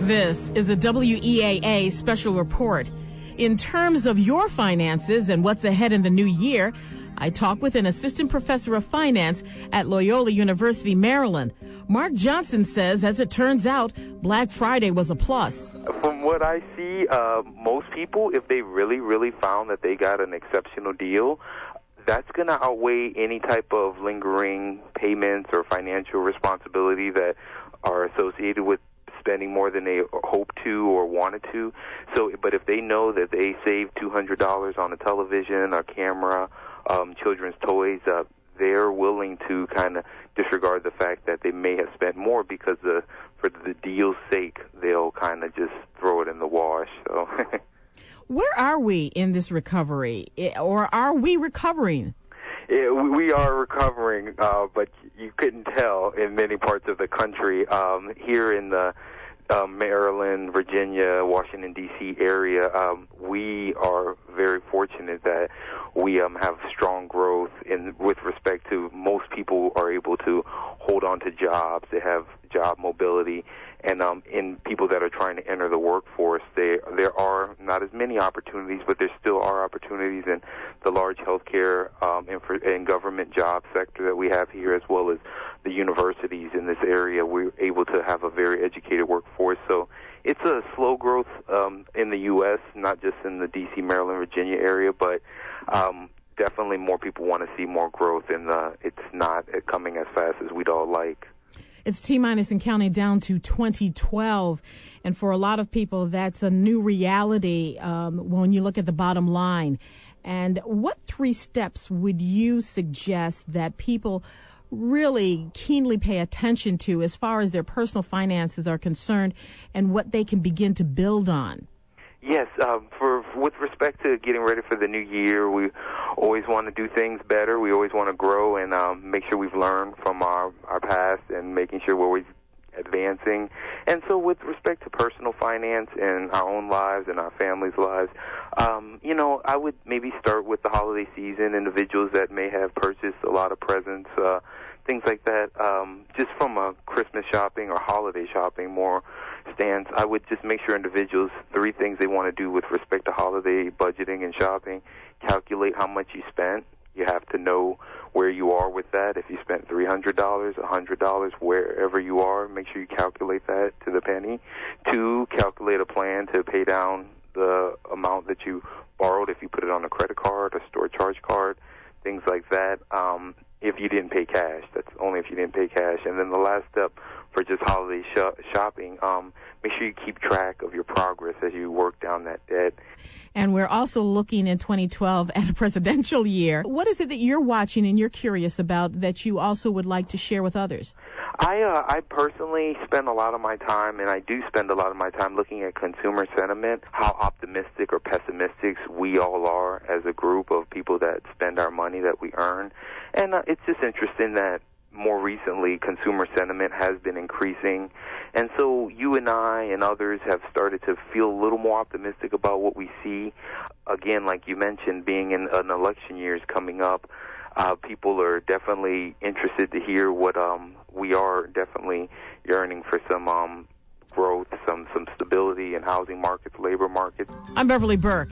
This is a WEAA special report. In terms of your finances and what's ahead in the new year, I talk with an assistant professor of finance at Loyola University, Maryland. Mark Johnson says, as it turns out, Black Friday was a plus. From what I see, most people, if they really found that they got an exceptional deal, that's going to outweigh any type of lingering payments or financial responsibility that are associated with spending more than they hoped to or wanted to. So, but if they know that they saved $200 on a television, a camera, children's toys, they're willing to kind of disregard the fact that they may have spent more because for the deal's sake, they'll kind of just throw it in the wash. So. Where are we in this recovery, or are we recovering? Yeah, we are recovering, but you couldn't tell in many parts of the country. Here in the Maryland, Virginia, Washington, D.C. area, we are very fortunate that we have strong growth with respect to most people are able to hold on to jobs. They have job mobility. And in people that are trying to enter the workforce, there are not as many opportunities, but there still are opportunities in the large healthcare and government job sector that we have here, as well as the universities in this area. We're able to have a very educated workforce. So it's a slow growth in the U.S., not just in the D.C., Maryland, Virginia area, but definitely more people want to see more growth, and it's not coming as fast as we'd all like. It's T-minus and counting down to 2012. And for a lot of people, that's a new reality when you look at the bottom line. And what 3 steps would you suggest that people really keenly pay attention to as far as their personal finances are concerned and what they can begin to build on? Yes, with respect to getting ready for the new year, we always want to do things better. We always want to grow and make sure we've learned from our past and making sure we're always advancing. And so with respect to personal finance and our own lives and our families' lives, I would maybe start with the holiday season, individuals that may have purchased a lot of presents, things like that, just from a Christmas shopping or holiday shopping more stance. I would just make sure individuals, 3 things they want to do with respect to holiday budgeting and shopping: calculate how much you spent. You have to know where you are with that. If you spent $300, $100, wherever you are, make sure you calculate that to the penny. 2, calculate a plan to pay down the amount that you borrowed if you put it on a credit card, a store charge card, things like that. If you didn't pay cash, that's only if you didn't pay cash. And then the last step for just holiday shopping, make sure you keep track of your progress as you work down that debt. And we're also looking in 2012 at a presidential year. What is it that you're watching and you're curious about that you also would like to share with others? I personally spend a lot of my time, and I do spend a lot of my time looking at consumer sentiment, how optimistic or pessimistic we all are as a group of people that spend our money that we earn. And it's just interesting that more recently consumer sentiment has been increasing. And so you and I and others have started to feel a little more optimistic about what we see. Again, like you mentioned, being in an election year is coming up. People are definitely interested to hear what we are definitely yearning for some growth, some stability in housing markets, labor markets. I'm Beverly Burke.